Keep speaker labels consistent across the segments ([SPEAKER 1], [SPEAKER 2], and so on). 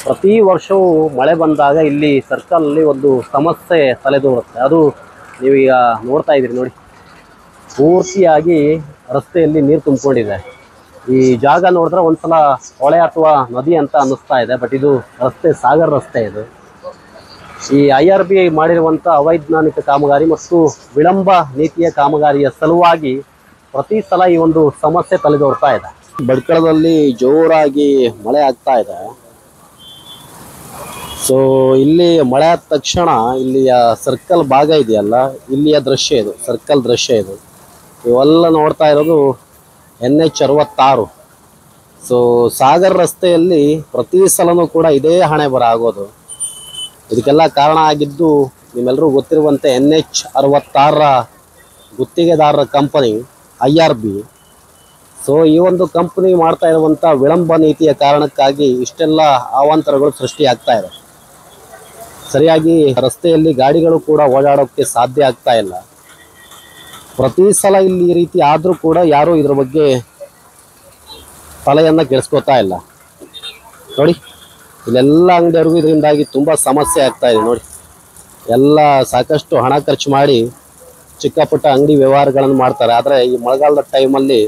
[SPEAKER 1] ಪ್ರತಿ ವರ್ಷವೂ ಮಳೆ ಬಂದಾಗ ಇಲ್ಲಿ ಸರ್ಕಲಲ್ಲಿ ಒಂದು ಸಮಸ್ಯೆ ತಲೆದೋರುತ್ತೆ. ಅದು ನೀವೀಗ ನೋಡ್ತಾ ಇದ್ದೀರಿ ನೋಡಿ, ಪೂರ್ತಿಯಾಗಿ ರಸ್ತೆಯಲ್ಲಿ ನೀರು ತುಂಬಿಕೊಂಡಿದೆ. ಈ ಜಾಗ ನೋಡಿದ್ರೆ ಒಂದ್ಸಲ ಹೊಳೆ ಅಥವಾ ನದಿ ಅಂತ ಅನ್ನಿಸ್ತಾ ಇದೆ, ಬಟ್ ಇದು ರಸ್ತೆ ಸಾಗರ್ ರಸ್ತೆ. ಇದು ಈ IRB ಮಾಡಿರುವಂಥ ಅವೈಜ್ಞಾನಿಕ ಕಾಮಗಾರಿ ಮತ್ತು ವಿಳಂಬ ನೀತಿಯ ಕಾಮಗಾರಿಯ ಸಲುವಾಗಿ ಪ್ರತಿ ಸಲ ಈ ಒಂದು ಸಮಸ್ಯೆ ತಲೆದೋರ್ತಾ ಇದೆ. ಭಟ್ಕಳದಲ್ಲಿ ಜೋರಾಗಿ ಮಳೆ ಆಗ್ತಾ ಇದೆ. ಸೊ ಇಲ್ಲಿ ಮಳೆ ಆದ ತಕ್ಷಣ ಇಲ್ಲಿಯ ಸರ್ಕಲ್ ಭಾಗ ಇದೆಯಲ್ಲ, ಇಲ್ಲಿಯ ದೃಶ್ಯ ಇದು, ಸರ್ಕಲ್ ದೃಶ್ಯ ಇದು. ಇವೆಲ್ಲ ನೋಡ್ತಾ ಇರೋದು NH 66. ಸೊ ಸಾಗರ್ ರಸ್ತೆಯಲ್ಲಿ ಪ್ರತಿ ಸಲನೂ ಕೂಡ ಇದೇ ಹಣೆ ಬರ ಆಗೋದು. ಇದಕ್ಕೆಲ್ಲ ಕಾರಣ ಆಗಿದ್ದು ನಿಮ್ಮೆಲ್ಲರೂ ಗೊತ್ತಿರುವಂತೆ NH 66ರ ಗುತ್ತಿಗೆದಾರರ ಕಂಪನಿ IRB. ಸೊ ಈ ಒಂದು ಕಂಪನಿ ಮಾಡ್ತಾ ಇರುವಂಥ ವಿಳಂಬ ನೀತಿಯ ಕಾರಣಕ್ಕಾಗಿ ಇಷ್ಟೆಲ್ಲ ಅವಾಂತರಗಳು ಸೃಷ್ಟಿಯಾಗ್ತಾ ಇದೆ. ಸರಿಯಾಗಿ ರಸ್ತೆಯಲ್ಲಿ ಗಾಡಿಗಳು ಕೂಡ ಓಡಾಡೋಕ್ಕೆ ಸಾಧ್ಯ ಆಗ್ತಾ ಇಲ್ಲ. ಪ್ರತಿ ಸಲ ಇಲ್ಲಿ ಈ ರೀತಿ ಆದರೂ ಕೂಡ ಯಾರೂ ಇದ್ರ ಬಗ್ಗೆ ತಲೆಯನ್ನು ಕೆಡಿಸ್ಕೋತಾ ಇಲ್ಲ. ನೋಡಿ, ಇಲ್ಲೆಲ್ಲ ಅಂಗಡಿಯವ್ರಿಗೂ ಇದರಿಂದಾಗಿ ತುಂಬ ಸಮಸ್ಯೆ ಆಗ್ತಾ ಇದೆ. ನೋಡಿ, ಎಲ್ಲ ಸಾಕಷ್ಟು ಹಣ ಖರ್ಚು ಮಾಡಿ ಚಿಕ್ಕ ಪುಟ್ಟ ಅಂಗಡಿ ವ್ಯವಹಾರಗಳನ್ನು ಮಾಡ್ತಾರೆ. ಆದರೆ ಈ ಮಳೆಗಾಲದ ಟೈಮಲ್ಲಿ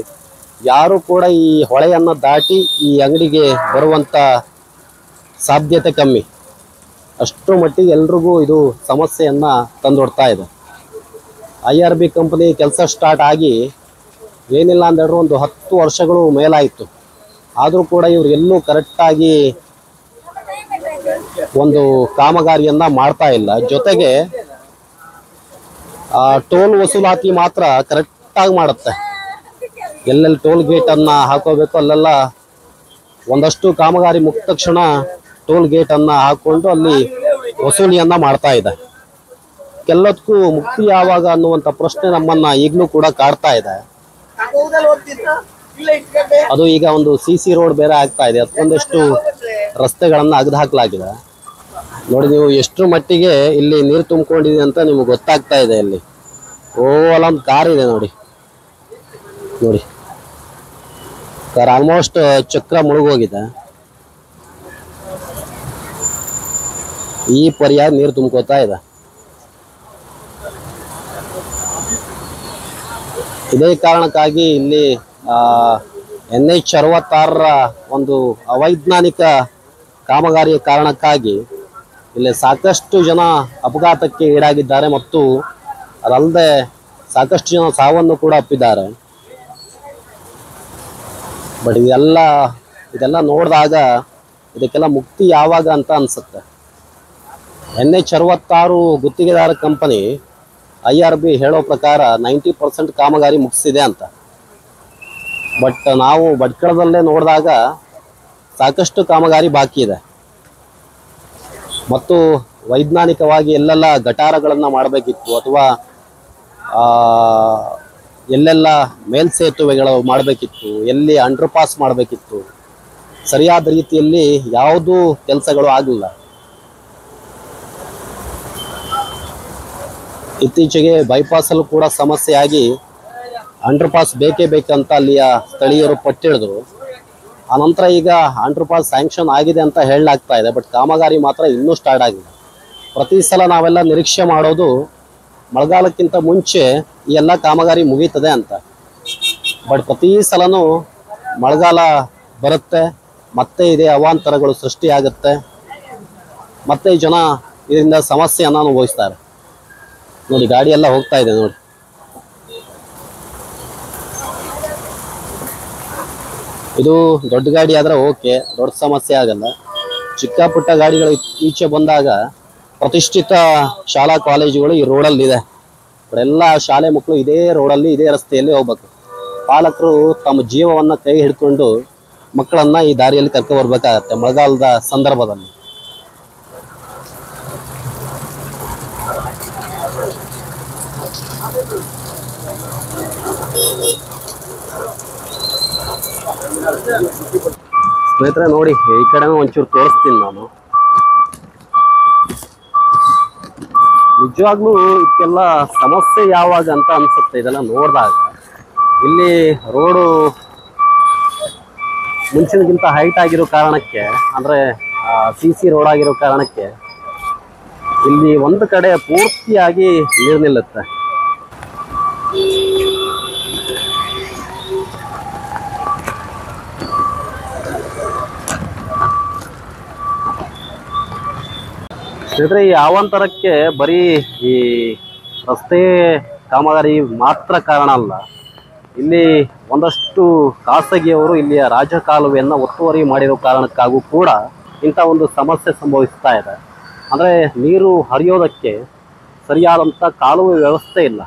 [SPEAKER 1] ಯಾರೂ ಕೂಡ ಈ ಹೊಳೆಯನ್ನು ದಾಟಿ ಈ ಅಂಗಡಿಗೆ ಬರುವಂಥ ಸಾಧ್ಯತೆ ಕಮ್ಮಿ. ಅಷ್ಟು ಮಟ್ಟಿಗೆ ಎಲ್ರಿಗೂ ಇದು ಸಮಸ್ಯೆಯನ್ನು ತಂದೊಡ್ತಾ ಇದೆ. IRB ಕಂಪನಿ ಕೆಲಸ ಸ್ಟಾರ್ಟ್ ಆಗಿ ಏನಿಲ್ಲ ಅಂದರೂ ಒಂದು 10 ವರ್ಷಗಳು ಮೇಲಾಯಿತು. ಆದರೂ ಕೂಡ ಇವರು ಎಲ್ಲೂ ಕರೆಕ್ಟಾಗಿ ಒಂದು ಕಾಮಗಾರಿಯನ್ನು ಮಾಡ್ತಾ ಇಲ್ಲ. ಜೊತೆಗೆ ಟೋಲ್ ವಸೂಲಾತಿ ಮಾತ್ರ ಕರೆಕ್ಟಾಗಿ ಮಾಡುತ್ತೆ. ಎಲ್ಲೆಲ್ಲಿ ಟೋಲ್ ಗೇಟನ್ನು ಹಾಕೋಬೇಕು ಅಲ್ಲೆಲ್ಲ ಒಂದಷ್ಟು ಕಾಮಗಾರಿ ಮುಗಿದ ತಕ್ಷಣ ಟೋಲ್ ಗೇಟನ್ನು ಹಾಕ್ಕೊಂಡು ಅಲ್ಲಿ ವಸೂಲಿಯನ್ನು ಮಾಡ್ತಾ ಇದೆ. ಕೆಲದಕ್ಕೂ ಮುಕ್ತಿ ಯಾವಾಗ ಅನ್ನುವಂಥ ಪ್ರಶ್ನೆ ನಮ್ಮನ್ನು ಈಗಲೂ ಕೂಡ ಕಾಡ್ತಾ ಇದೆ. ಅದು ಈಗ ಒಂದು CC ರೋಡ್ ಬೇರೆ ಆಗ್ತಾ ಇದೆ, ಅದಕ್ಕೊಂದಷ್ಟು ರಸ್ತೆಗಳನ್ನು ಅಗೆದು ಹಾಕಲಾಗಿದೆ. ನೋಡಿ, ನೀವು ಎಷ್ಟು ಮಟ್ಟಿಗೆ ಇಲ್ಲಿ ನೀರು ತುಂಬಿಕೊಂಡಿದೆ ಅಂತ ನಿಮ್ಗೆ ಗೊತ್ತಾಗ್ತಾ ಇದೆ. ಇಲ್ಲಿ ಅಲ್ಲೊಂದು ಕಾರ್ ಇದೆ ನೋಡಿ, ಕಾರ್ ಆಲ್ಮೋಸ್ಟ್ ಚಕ್ರ ಮುಳುಗೋಗಿದೆ. ಈ ಪರ್ಯಾಯ ನೀರು ತುಂಬ್ಕೋತಾ ಇದೆ. ಇದೇ ಕಾರಣಕ್ಕಾಗಿ ಇಲ್ಲಿ NH 66ರ ಒಂದು ಅವೈಜ್ಞಾನಿಕ ಕಾಮಗಾರಿಯ ಕಾರಣಕ್ಕಾಗಿ ಇಲ್ಲಿ ಸಾಕಷ್ಟು ಜನ ಅಪಘಾತಕ್ಕೆ ಈಡಾಗಿದ್ದಾರೆ ಮತ್ತು ಅದಲ್ಲದೆ ಸಾಕಷ್ಟು ಜನ ಸಾವನ್ನು ಕೂಡ ಅಪ್ಪಿದ್ದಾರೆ. ಬಟ್ ಇದೆಲ್ಲ ನೋಡಿದಾಗ ಇದಕ್ಕೆಲ್ಲ ಮುಕ್ತಿ ಯಾವಾಗ ಅಂತ ಅನಿಸುತ್ತೆ. NH 66 ಗುತ್ತಿಗೆದಾರ ಕಂಪನಿ IRB ಹೇಳೋ ಪ್ರಕಾರ 90% ಕಾಮಗಾರಿ ಮುಗಿಸಿದೆ ಅಂತ. ಬಟ್ ನಾವು ಭಟ್ಕಳದಲ್ಲೇ ನೋಡಿದಾಗ ಸಾಕಷ್ಟು ಕಾಮಗಾರಿ ಬಾಕಿ ಇದೆ. ಮತ್ತು ವೈಜ್ಞಾನಿಕವಾಗಿ ಎಲ್ಲೆಲ್ಲ ಗಟಾರಗಳನ್ನು ಮಾಡಬೇಕಿತ್ತು ಅಥವಾ ಎಲ್ಲೆಲ್ಲ ಮೇಲ್ಸೇತುವೆಗಳು ಮಾಡಬೇಕಿತ್ತು, ಎಲ್ಲಿ ಅಂಡರ್ ಪಾಸ್ ಮಾಡಬೇಕಿತ್ತು, ಸರಿಯಾದ ರೀತಿಯಲ್ಲಿ ಯಾವುದೂ ಕೆಲಸಗಳು ಆಗಲಿಲ್ಲ. ಇತ್ತೀಚೆಗೆ ಬೈಪಾಸಲ್ಲೂ ಕೂಡ ಸಮಸ್ಯೆಯಾಗಿ ಅಂಡರ್ ಪಾಸ್ ಬೇಕೇ ಬೇಕಂತ ಅಲ್ಲಿಯ ಸ್ಥಳೀಯರು ಪಟ್ಟಿಡಿದ್ರು. ಆನಂತರ ಈಗ ಅಂಡರ್ ಪಾಸ್ ಸ್ಯಾಂಕ್ಷನ್ ಆಗಿದೆ ಅಂತ ಹೇಳಲಾಗ್ತಾ ಇದೆ, ಬಟ್ ಕಾಮಗಾರಿ ಮಾತ್ರ ಇನ್ನೂ ಸ್ಟಾರ್ಟ್ ಆಗಿದೆ. ಪ್ರತಿ ಸಲ ನಾವೆಲ್ಲ ನಿರೀಕ್ಷೆ ಮಾಡೋದು ಮಳೆಗಾಲಕ್ಕಿಂತ ಮುಂಚೆ ಈ ಎಲ್ಲ ಕಾಮಗಾರಿ ಮುಗೀತದೆ ಅಂತ. ಬಟ್ ಪ್ರತಿ ಸಲನೂ ಮಳೆಗಾಲ ಬರುತ್ತೆ, ಮತ್ತೆ ಇದೇ ಅವಾಂತರಗಳು ಸೃಷ್ಟಿಯಾಗುತ್ತೆ, ಮತ್ತೆ ಜನ ಇದರಿಂದ ಸಮಸ್ಯೆಯನ್ನು ಅನುಭವಿಸ್ತಾರೆ. ನೋಡಿ, ಗಾಡಿ ಎಲ್ಲ ಹೋಗ್ತಾ ಇದೆ ನೋಡಿ. ಇದು ದೊಡ್ಡ ಗಾಡಿ ಆದರೆ ಓಕೆ, ದೊಡ್ಡ ಸಮಸ್ಯೆ ಆಗಲ್ಲ. ಚಿಕ್ಕ ಪುಟ್ಟ ಗಾಡಿಗಳು ಈಚೆ ಬಂದಾಗ ಪ್ರತಿಷ್ಠಿತ ಶಾಲಾ ಕಾಲೇಜುಗಳು ಈ ರೋಡಲ್ಲಿದೆ. ಎಲ್ಲ ಶಾಲೆ ಮಕ್ಕಳು ಇದೇ ರೋಡಲ್ಲಿ, ಇದೇ ರಸ್ತೆಯಲ್ಲಿ ಹೋಗ್ಬೇಕು. ಪಾಲಕರು ತಮ್ಮ ಜೀವವನ್ನು ಕೈ ಹಿಡ್ಕೊಂಡು ಮಕ್ಕಳನ್ನು ಈ ದಾರಿಯಲ್ಲಿ ಕರ್ಕೊ ಬರ್ಬೇಕಾಗತ್ತೆ ಮಳೆಗಾಲದ ಸಂದರ್ಭದಲ್ಲಿ. ಸ್ನೇಹಿತರೆ ನೋಡಿ, ಈ ಕಡೆ ಒಂಚೂರು ತೋರಿಸ್ತೀನಿ ನಾನು. ನಿಜವಾಗ್ಲೂ ಇದಕ್ಕೆಲ್ಲ ಸಮಸ್ಯೆ ಯಾವಾಗ ಅಂತ ಅನ್ಸುತ್ತೆ ಇದೆಲ್ಲ ನೋಡಿದಾಗ. ಇಲ್ಲಿ ರೋಡು ಮುಂಚಿನಗಿಂತ ಹೈಟ್ ಆಗಿರೋ ಕಾರಣಕ್ಕೆ, ಅಂದರೆ CC ರೋಡ್ ಆಗಿರೋ ಕಾರಣಕ್ಕೆ ಇಲ್ಲಿ ಒಂದು ಕಡೆ ಪೂರ್ತಿಯಾಗಿ ನೀರು ನಿಲ್ಲುತ್ತೆ. ಸ್ನೇಹಿತರೆ, ಈ ಅವಾಂತರಕ್ಕೆ ಬರೀ ಈ ರಸ್ತೆ ಕಾಮಗಾರಿ ಮಾತ್ರ ಕಾರಣ ಅಲ್ಲ. ಇಲ್ಲಿ ಒಂದಷ್ಟು ಖಾಸಗಿಯವರು ಇಲ್ಲಿಯ ರಾಜಕಾಲುವೆಯನ್ನು ಒತ್ತುವರಿ ಮಾಡಿರೋ ಕಾರಣಕ್ಕಾಗೂ ಕೂಡ ಇಂಥ ಒಂದು ಸಮಸ್ಯೆ ಸಂಭವಿಸ್ತಾ ಇದೆ. ಅಂದರೆ ನೀರು ಹರಿಯೋದಕ್ಕೆ ಸರಿಯಾದಂಥ ಕಾಲುವೆ ವ್ಯವಸ್ಥೆ ಇಲ್ಲ.